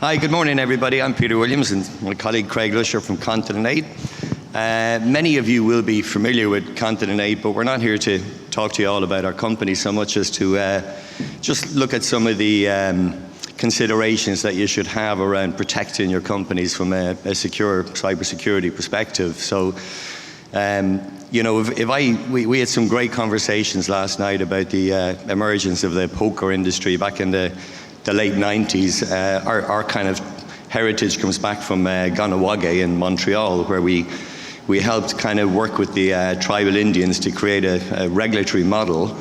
Hi, good morning everybody. I'm Peter Williams and my colleague Craig Lusher from Continent 8. Many of you will be familiar with Continent 8, but we're not here to talk to you all about our company so much as to just look at some of the considerations that you should have around protecting your companies from a secure cybersecurity perspective. So, you know, we had some great conversations last night about the emergence of the poker industry back in the late 90s. Our kind of heritage comes back from Ganawage in Montreal, where we helped kind of work with the tribal Indians to create a regulatory model.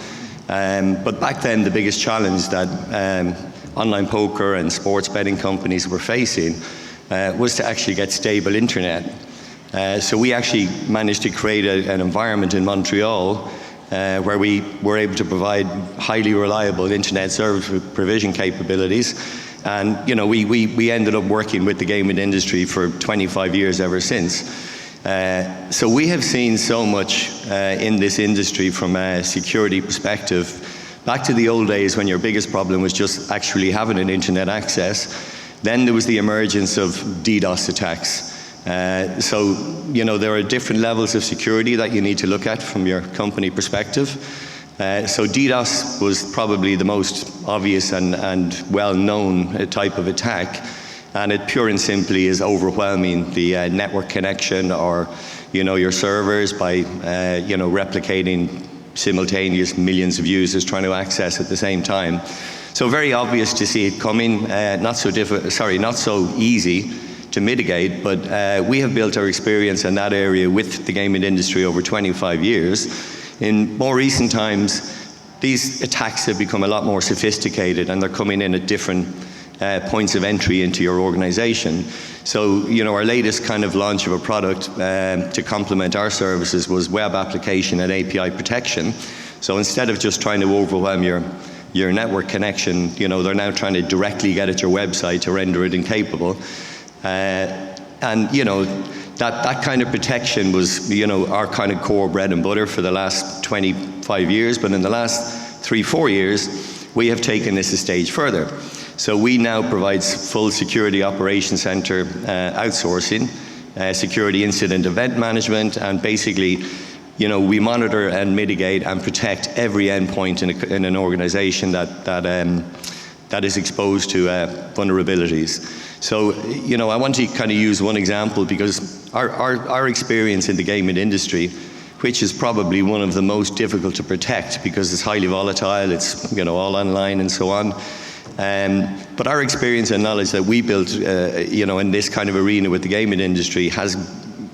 But back then, the biggest challenge that online poker and sports betting companies were facing was to actually get stable internet. So we actually managed to create an environment in Montreal where we were able to provide highly reliable internet service provision capabilities. And you know, we ended up working with the gaming industry for 25 years ever since. So we have seen so much in this industry from a security perspective. Back to the old days when your biggest problem was just actually having an internet access. Then there was the emergence of DDoS attacks. So, you know, there are different levels of security that you need to look at from your company perspective. So DDoS was probably the most obvious and well-known type of attack. And it pure and simply is overwhelming the network connection or, you know, your servers by, you know, replicating simultaneous millions of users trying to access at the same time. So very obvious to see it coming, not so easy to mitigate, but we have built our experience in that area with the gaming industry over 25 years. In more recent times, these attacks have become a lot more sophisticated and they're coming in at different points of entry into your organization. So, you know, our latest kind of launch of a product to complement our services was web application and API protection. So instead of just trying to overwhelm your network connection, you know, they're now trying to directly get at your website to render it incapable. And you know, that kind of protection was, you know, our kind of core bread and butter for the last 25 years, but in the last 3-4 years, we have taken this a stage further. So we now provide full security operations center outsourcing, security incident event management, and basically, you know, we monitor and mitigate and protect every endpoint in an organization that is exposed to vulnerabilities. So, you know, I want to kind of use one example because our experience in the gaming industry, which is probably one of the most difficult to protect because it's highly volatile, it's, you know, all online and so on. But our experience and knowledge that we built, you know, in this kind of arena with the gaming industry has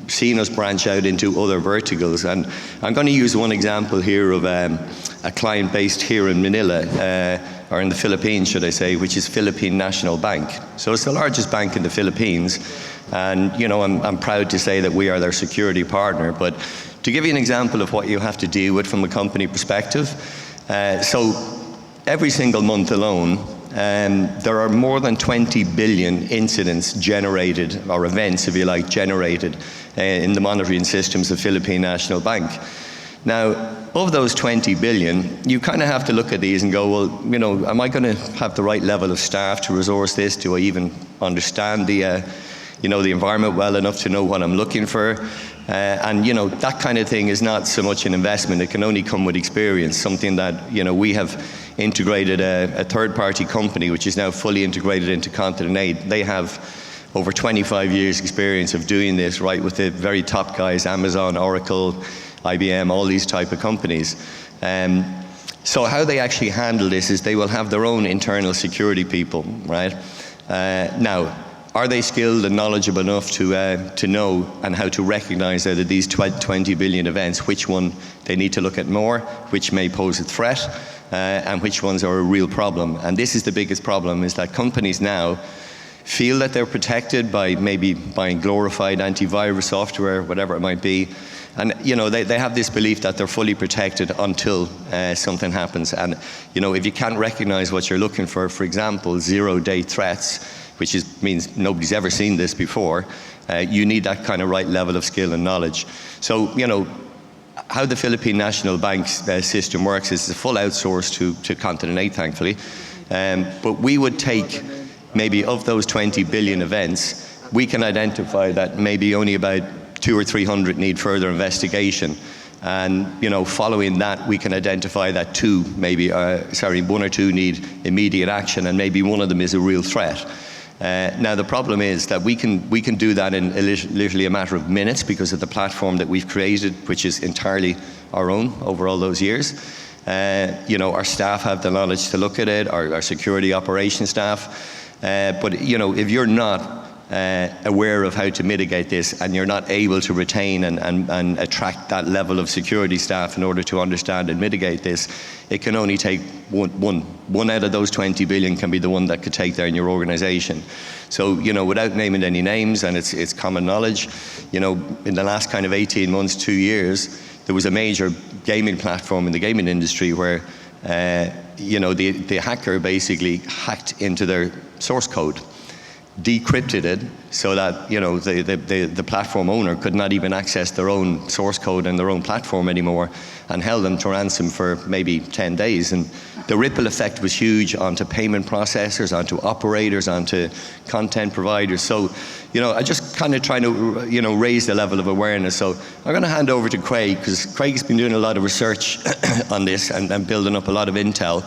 seen us branch out into other verticals. And I'm going to use one example here of a client based here in Manila, or in the Philippines, should I say, which is Philippine National Bank. So it's the largest bank in the Philippines. And, you know, I'm proud to say that we are their security partner. But to give you an example of what you have to deal with from a company perspective, so every single month alone, there are more than 20 billion incidents generated, or events, if you like, generated in the monitoring systems of Philippine National Bank. Now, of those 20 billion, you kind of have to look at these and go, well, you know, am I going to have the right level of staff to resource this? Do I even understand the, you know, the environment well enough to know what I'm looking for? And, you know, that kind of thing is not so much an investment. It can only come with experience, something that, you know, we have integrated a third-party company, which is now fully integrated into Continent 8. They have over 25 years experience of doing this, right, with the very top guys, Amazon, Oracle, IBM, all these type of companies. So how they actually handle this is they will have their own internal security people, right? Now, are they skilled and knowledgeable enough to know and how to recognize out of these 20 billion events, which one they need to look at more, which may pose a threat, and which ones are a real problem? And this is the biggest problem, is that companies now feel that they're protected by maybe buying glorified antivirus software, whatever it might be. And, you know, they have this belief that they're fully protected until something happens. And, you know, if you can't recognize what you're looking for example, zero-day threats, which means nobody's ever seen this before, you need that kind of right level of skill and knowledge. So, you know, how the Philippine National Bank's system works is a full outsource to Continent 8, thankfully. But we would take maybe of those 20 billion events, we can identify that maybe only about 200 or 300 need further investigation. And following that, we can identify that one or two need immediate action, and maybe one of them is a real threat. Now the problem is that we can do that in literally a matter of minutes because of the platform that we've created, which is entirely our own over all those years. Our staff have the knowledge to look at it, our security operations staff. But if you're not aware of how to mitigate this, and you're not able to retain and attract that level of security staff in order to understand and mitigate this, it can only take one out of those 20 billion can be the one that could take there in your organization. So, without naming any names, and it's common knowledge, in the last kind of 18 months, 2 years, there was a major gaming platform in the gaming industry where the hacker basically hacked into their source code, decrypted it so that the platform owner could not even access their own source code and their own platform anymore, and held them to ransom for maybe 10 days. And the ripple effect was huge onto payment processors, onto operators, onto content providers. So, I just kind of trying to, raise the level of awareness. So I'm going to hand over to Craig, because Craig's been doing a lot of research on this and building up a lot of intel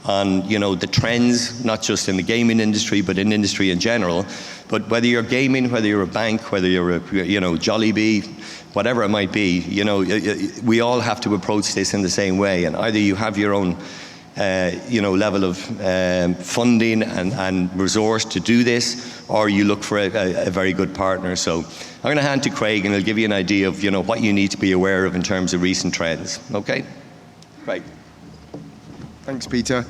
on the trends, not just in the gaming industry, but in industry in general. But whether you're gaming, whether you're a bank, whether you're a Jollibee, whatever it might be, we all have to approach this in the same way. And either you have your own level of funding and resource to do this, or you look for a very good partner. So I'm going to hand to Craig, and he'll give you an idea of what you need to be aware of in terms of recent trends. Okay, Craig. Thanks, Peter.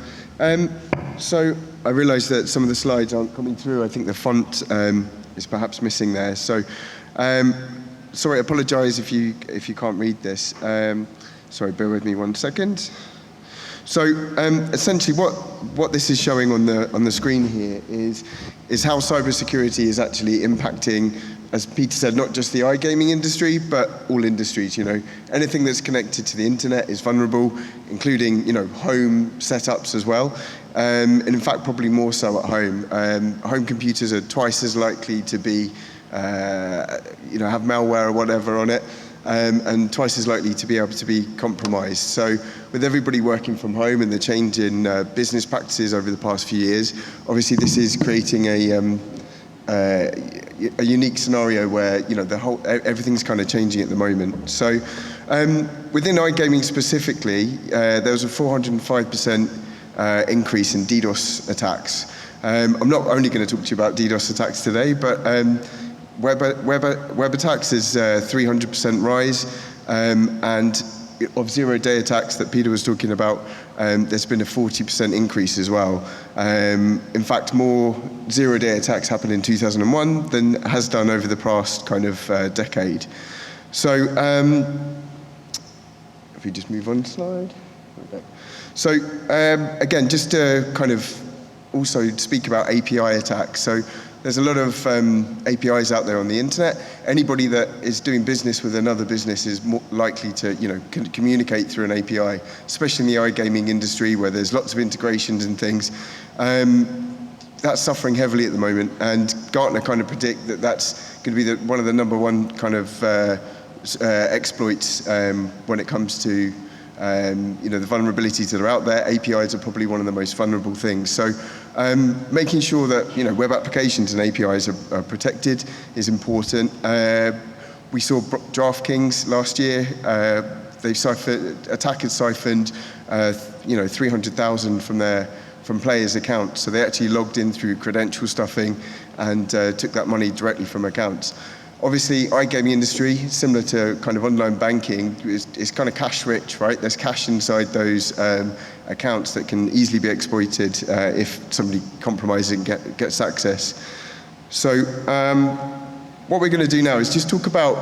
So I realise that some of the slides aren't coming through. I think the font is perhaps missing there. So sorry, I apologise if you can't read this. Sorry, bear with me 1 second. So essentially, what this is showing on the screen here is how cybersecurity is actually impacting, as Peter said, not just the iGaming industry, but all industries. Anything that's connected to the internet is vulnerable, including home setups as well, and in fact probably more so at home. Home computers are twice as likely to be have malware or whatever on it, and twice as likely to be able to be compromised. So with everybody working from home and the change in business practices over the past few years, obviously this is creating a unique scenario where everything's kind of changing at the moment. So within iGaming specifically, there was a 405% increase in DDoS attacks. I'm not only going to talk to you about DDoS attacks today, but web attacks is 300% rise, and of zero-day attacks that Peter was talking about, there's been a 40% increase as well. In fact, more zero-day attacks happened in 2001 than has done over the past kind of decade. So if we just move on slide. Okay. So again, just to kind of also speak about API attacks. So there's a lot of APIs out there on the internet. Anybody that is doing business with another business is more likely to, communicate through an API, especially in the iGaming industry where there's lots of integrations and things. That's suffering heavily at the moment, and Gartner kind of predict that that's going to be one of the number one kind of exploits when it comes to the vulnerabilities that are out there. APIs are probably one of the most vulnerable things. So making sure that web applications and APIs are protected is important. We saw DraftKings last year. Attackers siphoned 300,000 from players' accounts. So they actually logged in through credential stuffing and took that money directly from accounts. Obviously, iGaming industry, similar to kind of online banking, is kind of cash rich, right? There's cash inside those accounts that can easily be exploited if somebody compromises and gets access. So what we're going to do now is just talk about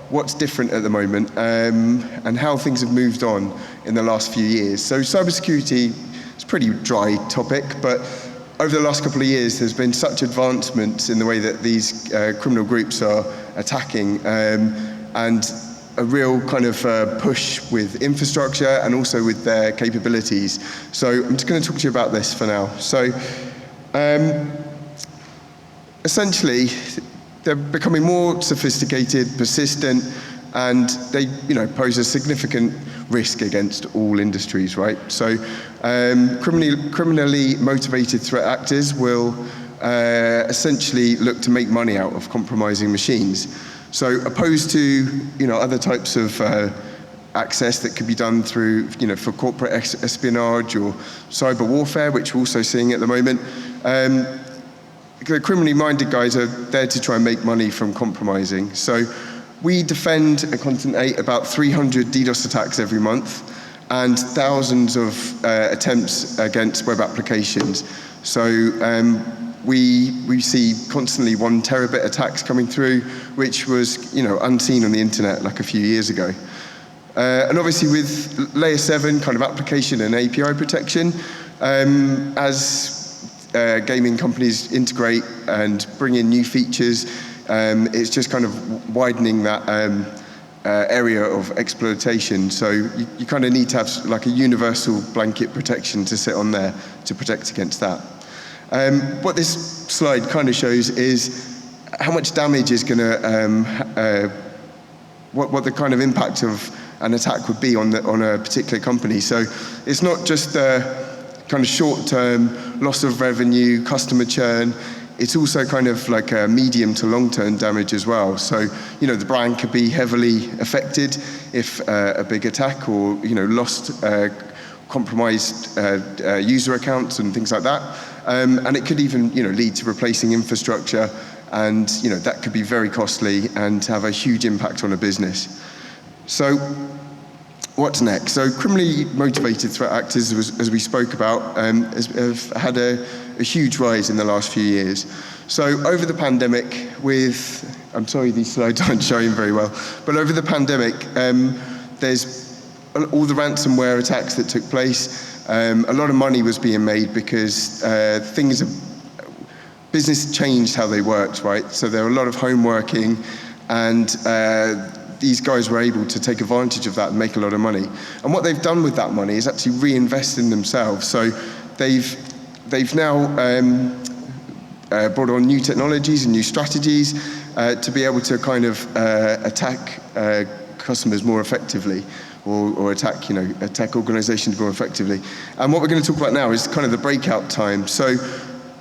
what's different at the moment and how things have moved on in the last few years. So cybersecurity is a pretty dry topic, but over the last couple of years, there's been such advancements in the way that these criminal groups are attacking, and a real kind of push with infrastructure and also with their capabilities. So I'm just going to talk to you about this for now. So essentially, they're becoming more sophisticated, persistent, and they pose a significant risk against all industries, right? So criminally motivated threat actors will essentially look to make money out of compromising machines. So opposed to other types of access that could be done through for corporate espionage or cyber warfare, which we're also seeing at the moment, the criminally minded guys are there to try and make money from compromising. So we defend at Continent 8 about 300 DDoS attacks every month and thousands of attempts against web applications. So we see constantly 1 terabit attacks coming through, which was unseen on the internet like a few years ago. And obviously with layer 7 kind of application and API protection, as gaming companies integrate and bring in new features, it's just kind of widening that area of exploitation. So you kind of need to have like a universal blanket protection to sit on there to protect against that. What this slide kind of shows is how much damage is going to, what the kind of impact of an attack would be on a particular company. So it's not just kind of short-term loss of revenue, customer churn. It's also kind of like a medium to long-term damage as well. So, the brand could be heavily affected if a big attack or, lost, compromised user accounts and things like that. And it could even, lead to replacing infrastructure, and, that could be very costly and have a huge impact on a business. So, what's next? So criminally motivated threat actors, as we spoke about, have had a huge rise in the last few years. So over the pandemic I'm sorry these slides aren't showing very well, but over the pandemic, there's all the ransomware attacks that took place. A lot of money was being made because business changed how they worked, right? So there were a lot of home working, and these guys were able to take advantage of that and make a lot of money. And what they've done with that money is actually reinvest in themselves. So they've now brought on new technologies and new strategies to be able to kind of attack customers more effectively, or attack organizations more effectively. And what we're going to talk about now is kind of the breakout time. So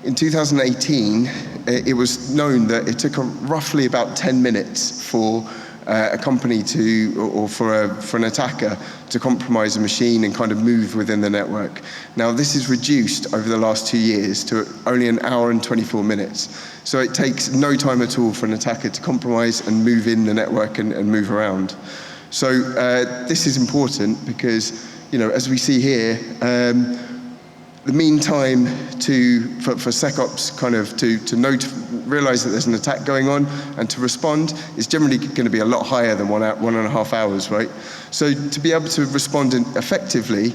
in 2018, it was known that it took roughly about 10 minutes for a company or for an attacker to compromise a machine and kind of move within the network. Now this is reduced over the last 2 years to only 1 hour and 24 minutes. So it takes no time at all for an attacker to compromise and move in the network and move around. So this is important because, as we see here, the mean time for SecOps kind of to realize that there's an attack going on and to respond is generally going to be a lot higher than 1.5 hours, right? So to be able to respond effectively,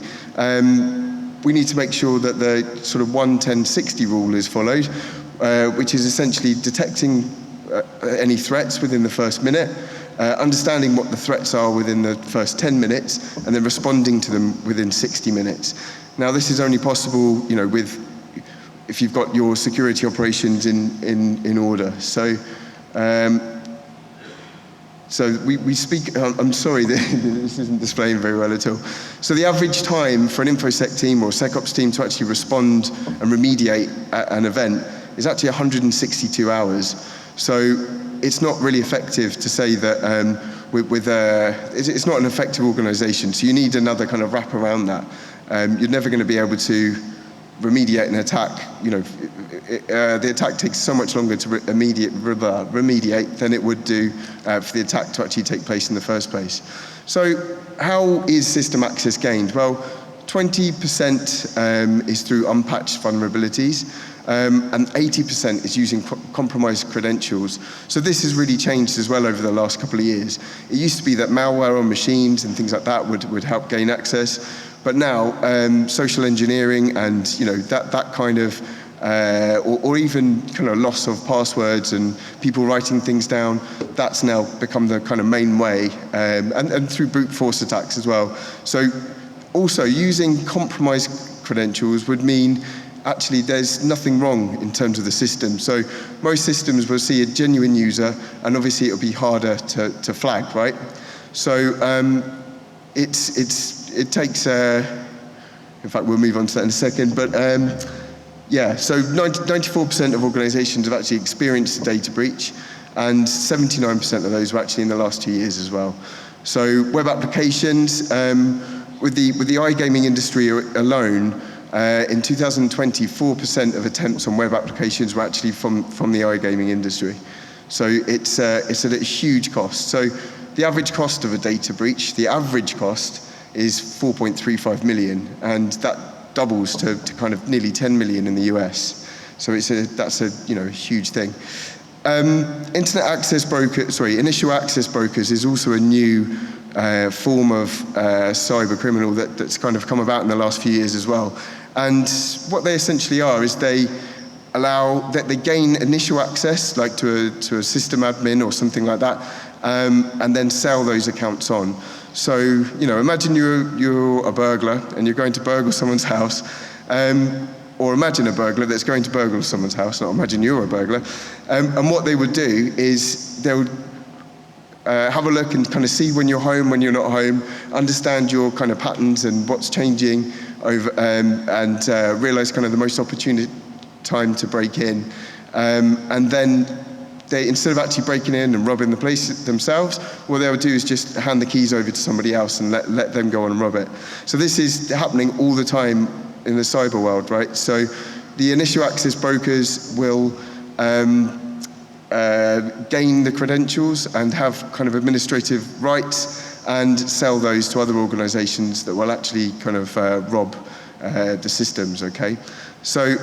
we need to make sure that the sort of 1-10-60 rule is followed, which is essentially detecting any threats within the first minute, understanding what the threats are within the first 10 minutes, and then responding to them within 60 minutes. Now, this is only possible, if you've got your security operations in order. So, we speak. I'm sorry, this isn't displaying very well at all. So, the average time for an InfoSec team or SecOps team to actually respond and remediate an event is actually 162 hours. So, it's not really effective to say that it's not an effective organization. So, you need another kind of wrap around that. You're never going to be able to remediate an attack. The attack takes so much longer to remediate than it would do for the attack to actually take place in the first place. So how is system access gained? Well, 20% is through unpatched vulnerabilities, and 80% is using compromised credentials. So this has really changed as well over the last couple of years. It used to be that malware on machines and things like that would help gain access. But now, social engineering and that kind of, or even kind of loss of passwords and people writing things down, that's now become the kind of main way, and through brute force attacks as well. So also using compromised credentials would mean actually there's nothing wrong in terms of the system. So most systems will see a genuine user, and obviously it'll be harder to flag, right? So it takes, in fact, we'll move on to that in a second, but yeah, so 94% of organizations have actually experienced a data breach, and 79% of those were actually in the last 2 years as well. So web applications, with the iGaming industry alone, in 2020, 4% of attempts on web applications were actually from the iGaming industry. So it's at a huge cost. So the average cost of a data breach, the average cost is 4.35 million, and that doubles to kind of nearly 10 million in the US. So that's a huge thing. Initial access brokers is also a new form of cyber criminal that's kind of come about in the last few years as well. And what they essentially are is they gain initial access, like to a system admin or something like that, and then sell those accounts on. So, imagine you're a burglar and you're going to burgle someone's house, or imagine a burglar that's going to burgle someone's house, not imagine you're a burglar. And what they would do is they would have a look and kind of see when you're home, when you're not home, understand your kind of patterns and what's changing over, and realize kind of the most opportune time to break in. And then they, instead of actually breaking in and robbing the place themselves, what they would do is just hand the keys over to somebody else and let them go on and rob it. So this is happening all the time in the cyber world, right? So the initial access brokers will gain the credentials and have kind of administrative rights and sell those to other organizations that will actually kind of rob the systems, okay? So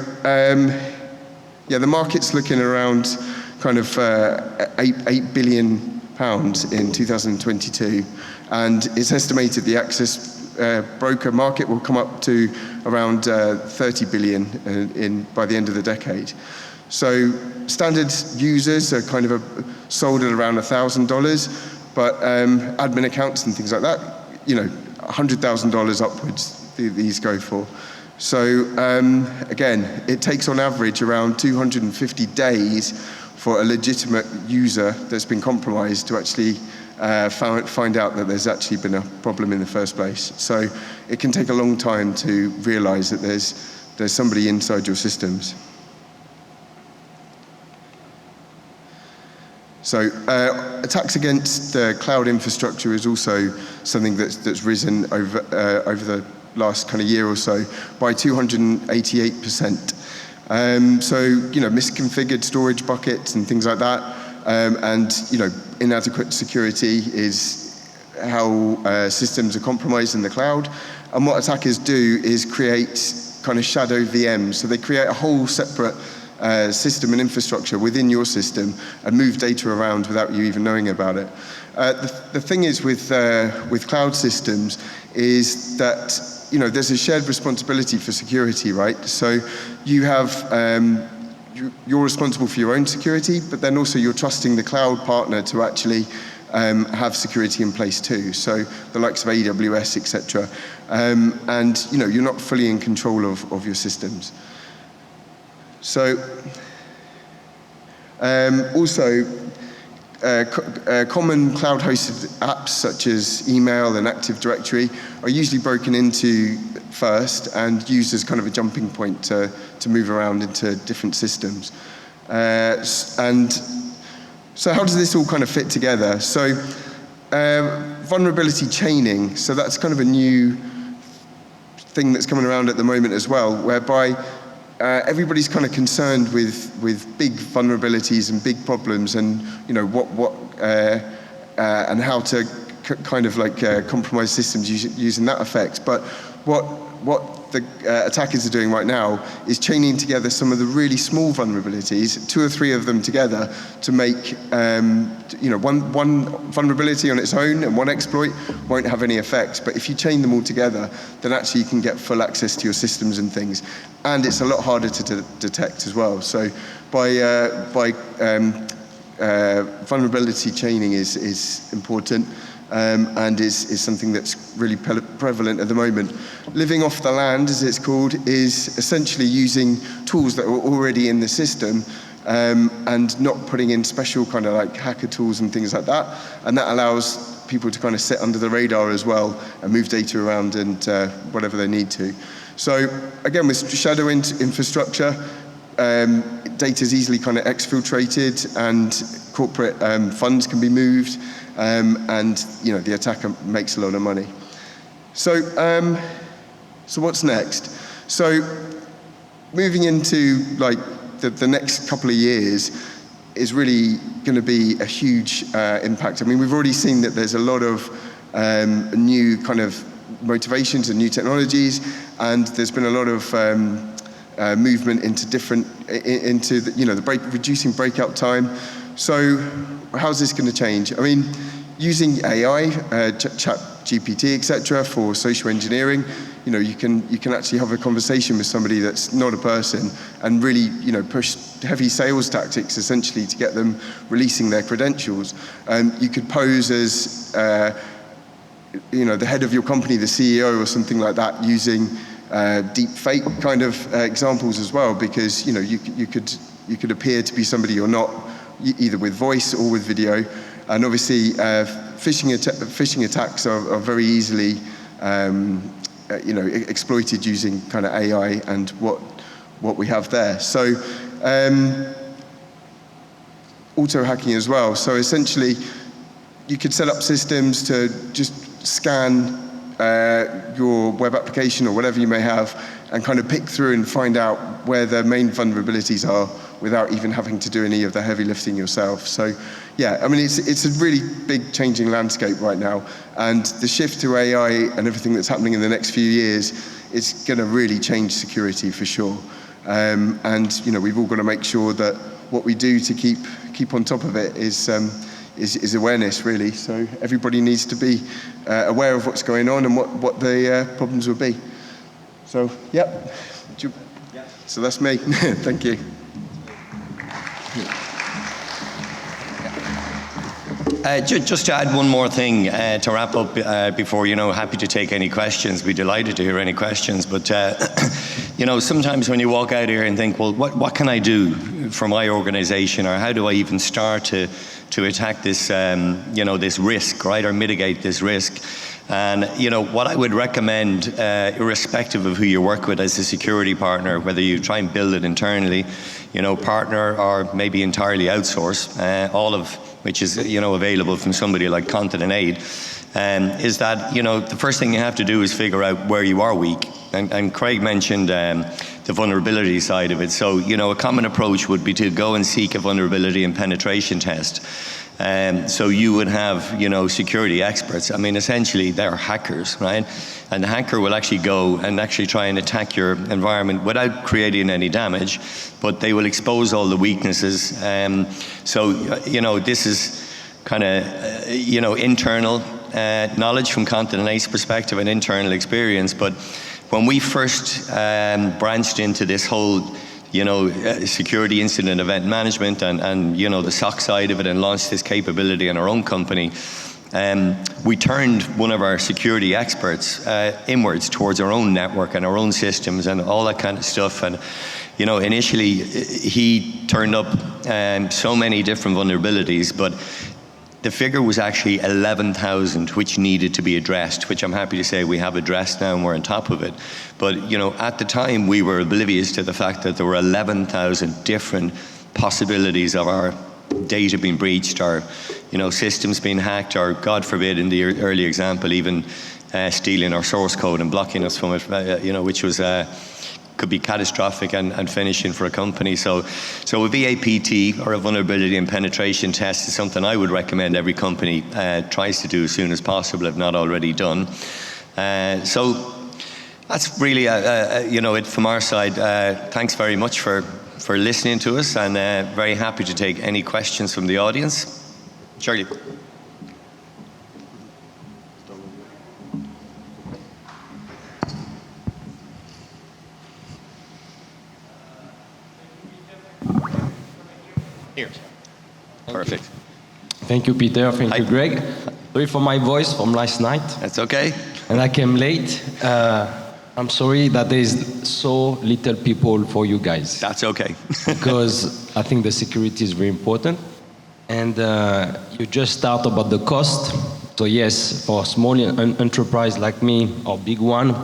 yeah, the market's looking around kind of £8 billion in 2022, and it's estimated the access broker market will come up to around 30 billion by the end of the decade. So standard users are kind of sold at around $1,000, but admin accounts and things like that, $100,000 upwards these go for. So again, it takes on average around 250 days for a legitimate user that's been compromised to actually find out that there's actually been a problem in the first place. So it can take a long time to realize that there's somebody inside your systems. So attacks against the cloud infrastructure is also something that's risen over the last kind of year or so by 288%. So misconfigured storage buckets and things like that, and inadequate security is how systems are compromised in the cloud. And what attackers do is create kind of shadow VMs. So they create a whole separate system and infrastructure within your system and move data around without you even knowing about it. The thing is with cloud systems is that there's a shared responsibility for security, right? So you have you're responsible for your own security, but then also you're trusting the cloud partner to actually have security in place too. So the likes of AWS, etc. And you're not fully in control of your systems. So also common cloud-hosted apps such as email and Active Directory are usually broken into first and used as kind of a jumping point to move around into different systems. And so how does this all kind of fit together? So vulnerability chaining, so that's kind of a new thing that's coming around at the moment as well, whereby everybody's kind of concerned with big vulnerabilities and big problems, and and how to kind of compromise systems using that effect. But what the attackers are doing right now is chaining together some of the really small vulnerabilities, 2 or 3 of them together, to make one vulnerability on its own and one exploit won't have any effect. But if you chain them all together, then actually you can get full access to your systems and things, and it's a lot harder to detect as well. So by vulnerability chaining is important. and is something that's really prevalent at the moment. Living off the land, as it's called, is essentially using tools that are already in the system, and not putting in special kind of like hacker tools and things like that. And that allows people to kind of sit under the radar as well and move data around and whatever they need to. So again, with shadow infrastructure, data is easily kind of exfiltrated, and corporate funds can be moved, and the attacker makes a lot of money. So, so what's next? So, moving into like the next couple of years is really going to be a huge impact. I mean, we've already seen that there's a lot of new kind of motivations and new technologies, and there's been a lot of movement into reducing breakout time. So how's this going to change? I mean, using AI, chat GPT, etc., for social engineering, you can actually have a conversation with somebody that's not a person and really, push heavy sales tactics essentially to get them releasing their credentials. You could pose as, the head of your company, the CEO or something like that, using deep fake kind of examples as well, because you could appear to be somebody you're not, either with voice or with video. And obviously, phishing attacks are very easily exploited using kind of AI and what we have there. So auto hacking as well. So essentially, you could set up systems to just scan your web application or whatever you may have, and kind of pick through and find out where the main vulnerabilities are without even having to do any of the heavy lifting yourself. So yeah, I mean, it's a really big changing landscape right now, and the shift to AI and everything that's happening in the next few years is going to really change security for sure. And we've all got to make sure that what we do to keep on top of it is awareness, really. So everybody needs to be aware of what's going on and what the problems will be. So, yep. So that's me. Thank you. Just to add one more thing to wrap up before, happy to take any questions. Be delighted to hear any questions. But, sometimes when you walk out here and think, well, what can I do for my organization, or how do I even start to attack this, this risk, right, or mitigate this risk? And, what I would recommend, irrespective of who you work with as a security partner, whether you try and build it internally, partner, or maybe entirely outsource, all of which is, available from somebody like Continent Aid, is that, the first thing you have to do is figure out where you are weak. And Craig mentioned the vulnerability side of it. So, a common approach would be to go and seek a vulnerability and penetration test. So you would have, security experts. I mean, essentially, they're hackers, right? And the hacker will actually go and actually try and attack your environment without creating any damage, but they will expose all the weaknesses. So, this is kind of, internal knowledge from Continent A's perspective and internal experience. But when we first branched into this whole security incident event management and the SOC side of it, and launched this capability in our own company, we turned one of our security experts inwards towards our own network and our own systems and all that kind of stuff. And initially he turned up so many different vulnerabilities, but the figure was actually 11,000 which needed to be addressed, which I'm happy to say we have addressed now and we're on top of it. But at the time we were oblivious to the fact that there were 11,000 different possibilities of our data being breached, or systems being hacked, or God forbid, in the early example, even stealing our source code and blocking us from it, which was could be catastrophic and finishing for a company. So a VAPT, or a vulnerability and penetration test, is something I would recommend every company tries to do as soon as possible, if not already done. So that's really it from our side. Thanks very much for listening to us, and very happy to take any questions from the audience. Charlie. Here. Perfect. Thank you, Peter. Thank you, Greg. Sorry for my voice from last night. That's okay. And I came late. I'm sorry that there is so little people for you guys. That's okay. Because I think the security is very important. And you just start about the cost. So yes, for a small enterprise like me or big one,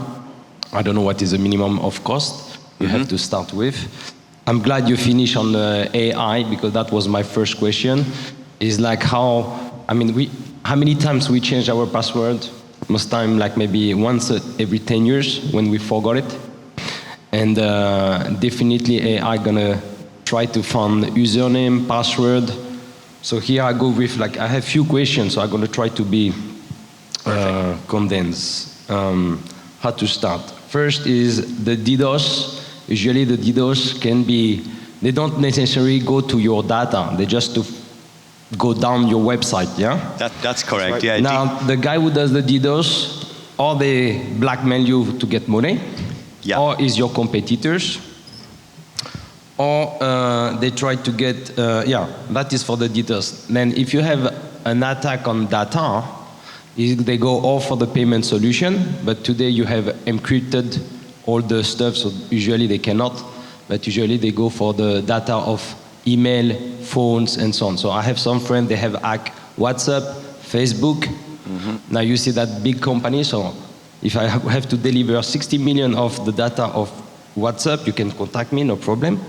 I don't know what is the minimum of cost you have to start with. I'm glad you finished on the AI because that was my first question. Is like how many times we change our password? Most time like maybe once every 10 years when we forgot it. And definitely AI gonna try to find username, password. So here I go with I have few questions, so I'm gonna try to be condensed. How to start? First is the DDoS. Usually the DDoS can be, they don't necessarily go to your data, they just to go down your website, yeah? That's correct, right. Yeah. Now, the guy who does the DDoS, or they blackmail you to get money, or is your competitors, or they try to get, that is for the DDoS. Then if you have an attack on data, they go all for the payment solution, but today you have encrypted all the stuff, so usually they cannot, but usually they go for the data of email, phones, and so on. So I have some friends, they have hacked WhatsApp, Facebook. Now you see that big company, so if I have to deliver 60 million of the data of WhatsApp, you can contact me, no problem.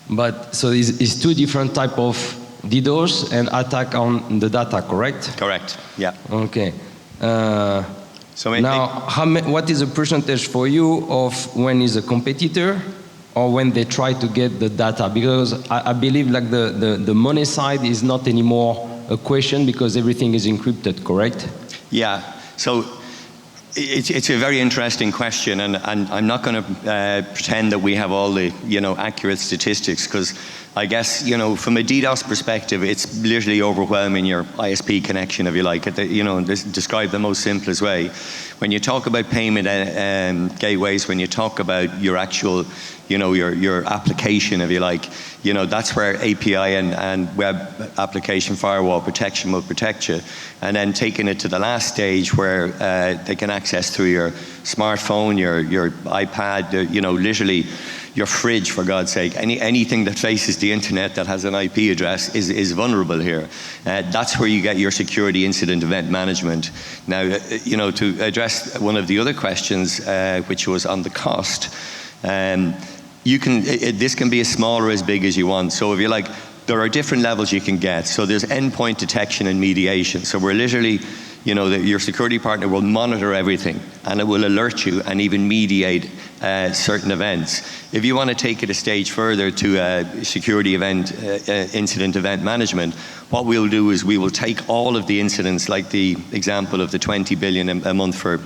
But, so it's two different type of DDoS and attack on the data, correct? Correct, yeah. Okay. Now, what is the percentage for you of when is a competitor or when they try to get the data? Because I believe the money side is not anymore a question because everything is encrypted, correct? Yeah, so it's a very interesting question, and I'm not going to pretend that we have all the accurate statistics, because I guess from a DDoS perspective, it's literally overwhelming your ISP connection, if you like. Describe the most simplest way. When you talk about payment gateways, when you talk about your actual, your application, if you like, that's where API and web application firewall protection will protect you. And then taking it to the last stage where they can access through your smartphone, your iPad, literally your fridge, for God's sake. Anything that faces the internet that has an IP address is vulnerable here. That's where you get your security incident event management. Now, to address one of the other questions, which was on the cost, this can be as small or as big as you want. So if you like, there are different levels you can get. So there's endpoint detection and mediation. So we're literally, your security partner will monitor everything, and it will alert you and even mediate certain events. If you want to take it a stage further to security incident event management, what we'll do is we will take all of the incidents, like the example of the 20 billion a month for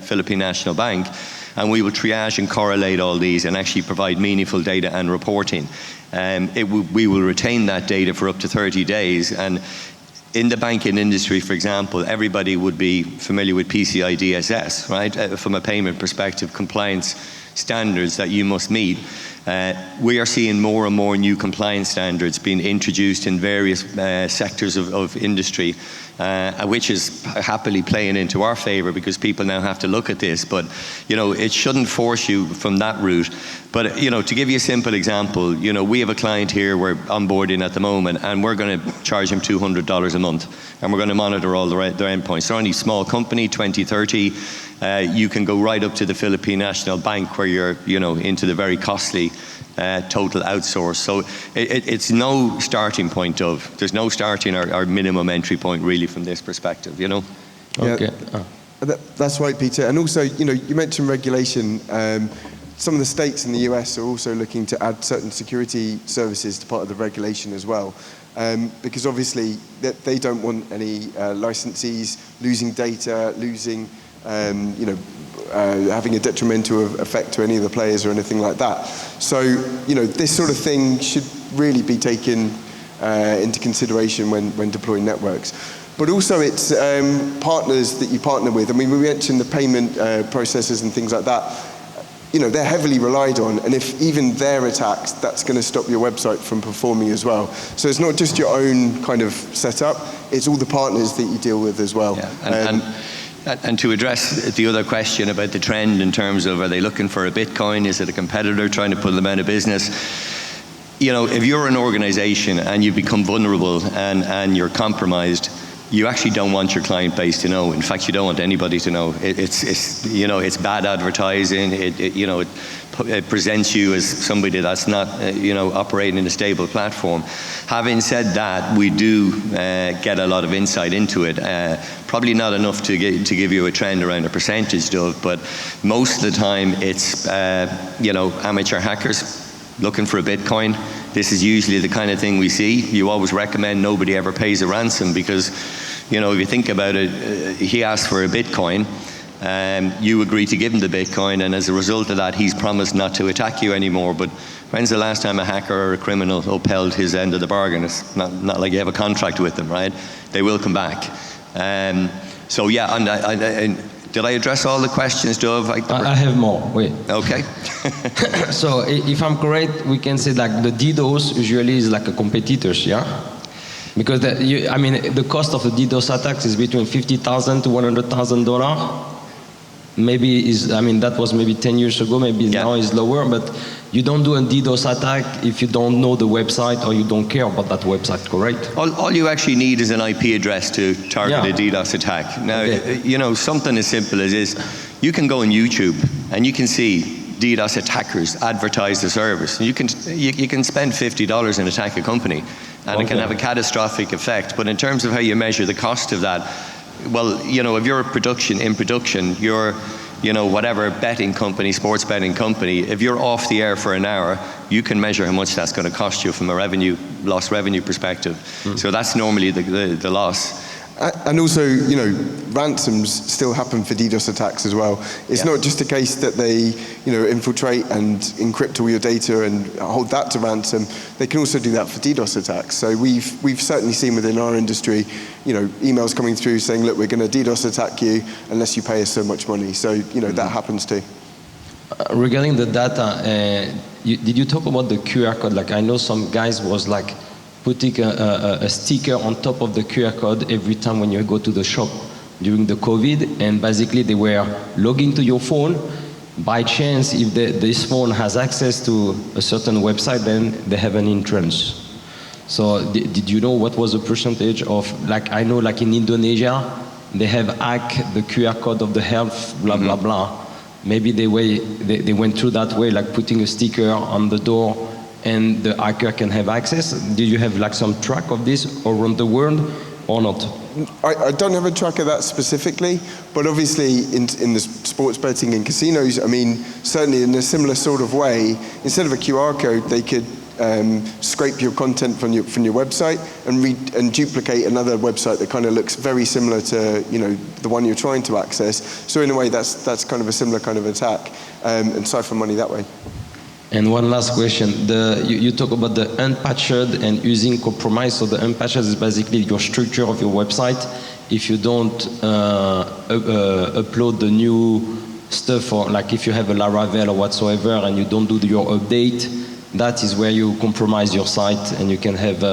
Philippine National Bank, and we will triage and correlate all these and actually provide meaningful data and reporting. We will retain that data for up to 30 days. And in the banking industry, for example, everybody would be familiar with PCI DSS, right? From a payment perspective, compliance standards that you must meet. We are seeing more and more new compliance standards being introduced in various sectors of industry, which is happily playing into our favor because people now have to look at this. But it shouldn't force you from that route. But to give you a simple example, we have a client here we're onboarding at the moment, and we're going to charge him $200 a month, and we're going to monitor all their endpoints. They're only a small company, 20, 30. You can go right up to the Philippine National Bank where you're into the very costly total outsource. So it's no starting point there's no starting or minimum entry point really from this perspective, Okay. That's right, Peter. And also, you mentioned regulation. Some of the states in the US are also looking to add certain security services to part of the regulation as well. Because obviously they don't want any licensees losing data, losing having a detrimental effect to any of the players or anything like that. So, this sort of thing should really be taken into consideration when deploying networks. But also it's partners that you partner with. I mean, we mentioned the payment processors and things like that. they're heavily relied on, and if even they're attacked, that's going to stop your website from performing as well. So it's not just your own kind of setup, it's all the partners that you deal with as well. Yeah. And to address the other question about the trend in terms of, are they looking for a Bitcoin? Is it a competitor trying to pull them out of business? If you're an organization and you become vulnerable and you're compromised, you actually don't want your client base to know. In fact, you don't want anybody to know. It's bad advertising. It presents you as somebody that's not, operating in a stable platform. Having said that, we do get a lot of insight into it. Probably not enough to give you a trend around a percentage, Dove, but most of the time it's, amateur hackers looking for a Bitcoin. This is usually the kind of thing we see. You always recommend nobody ever pays a ransom because, if you think about it, he asked for a Bitcoin, you agree to give him the Bitcoin, and as a result of that, he's promised not to attack you anymore. But when's the last time a hacker or a criminal upheld his end of the bargain? It's not like you have a contract with them, right? They will come back. So yeah, and did I address all the questions, Dove? I have more, wait. Okay. So if I'm correct, we can say like the DDoS usually is like a competitors, yeah? Because the cost of the DDoS attacks is between $50,000 to $100,000. Maybe that was maybe 10 years ago, maybe now is lower, but you don't do a DDoS attack if you don't know the website or you don't care about that website, correct? All you actually need is an IP address to target a DDoS attack. Now, something as simple as this, you can go on YouTube and you can see DDoS attackers advertise the service. You can spend $50 and attack a company, and it can have a catastrophic effect. But in terms of how you measure the cost of that, well, if you're in production, you're, whatever betting company, sports betting company, if you're off the air for an hour, you can measure how much that's going to cost you from a lost revenue perspective. So that's normally the loss. And also, ransoms still happen for DDoS attacks as well. It's not just a case that they, infiltrate and encrypt all your data and hold that to ransom. They can also do that for DDoS attacks. So we've certainly seen within our industry, emails coming through saying, look, we're going to DDoS attack you unless you pay us so much money. So, that happens too. Regarding the data, did you talk about the QR code? Like I know some guys was like, putting a sticker on top of the QR code every time when you go to the shop during the COVID, and basically they were logging to your phone. By chance, if this phone has access to a certain website, then they have an entrance. So did you know what was the percentage of, like I know like in Indonesia, they have hacked the QR code of the health, blah, blah, blah. Maybe they went through that way, like putting a sticker on the door and the hacker can have access. Do you have like some track of this around the world or not? I don't have a track of that specifically, but obviously in the sports betting and casinos, certainly in a similar sort of way, instead of a QR code, they could scrape your content from your website and duplicate another website that kind of looks very similar to the one you're trying to access. So in a way, that's kind of a similar kind of attack, and siphon money that way. And one last question. You talk about the unpatched and using compromise. So the unpatched is basically your structure of your website. If you don't upload the new stuff, or like if you have a Laravel or whatsoever and you don't do your update, that is where you compromise your site and you can have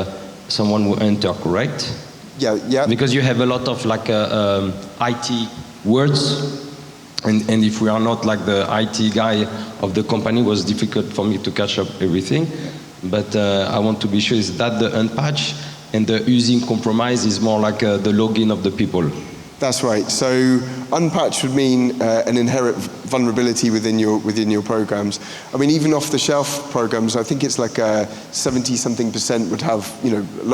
someone who enter, correct? Yeah. Because you have a lot of like IT words. And if we are not like the IT guy of the company, it was difficult for me to catch up everything. But I want to be sure, is that the unpatch, and the using compromise is more like the login of the people? That's right. So unpatched would mean an inherent vulnerability within your programs. Even off-the-shelf programs, I think it's like 70-something% would have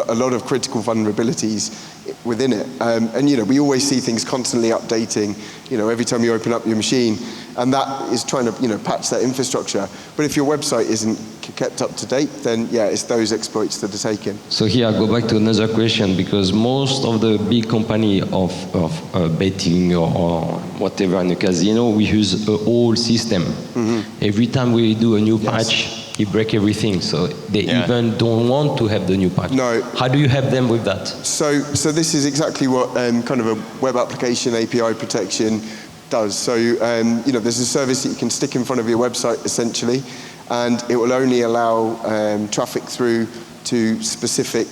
a lot of critical vulnerabilities within it. And we always see things constantly updating. Every time you open up your machine, and that is trying to patch that infrastructure. But if your website isn't kept up to date, then it's those exploits that are taken. So here I go back to another question, because most of the big company of betting or whatever in the casino, we use a whole system. Every time we do a new patch, you break everything. So they even don't want to have the new patch. No. How do you help them with that? So this is exactly what kind of a web application API protection does. So, there's a service that you can stick in front of your website, essentially, and it will only allow traffic through to specific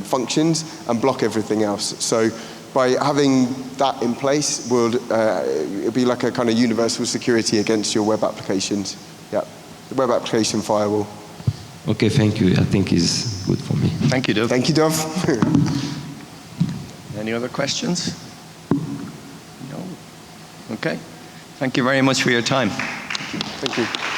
functions and block everything else. So by having that in place, it'll be like a kind of universal security against your web applications. Yeah, the web application firewall. Okay, thank you. I think it's good for me. Thank you, Dov. Thank you, Dov. Any other questions? No? Okay. Thank you very much for your time. Thank you.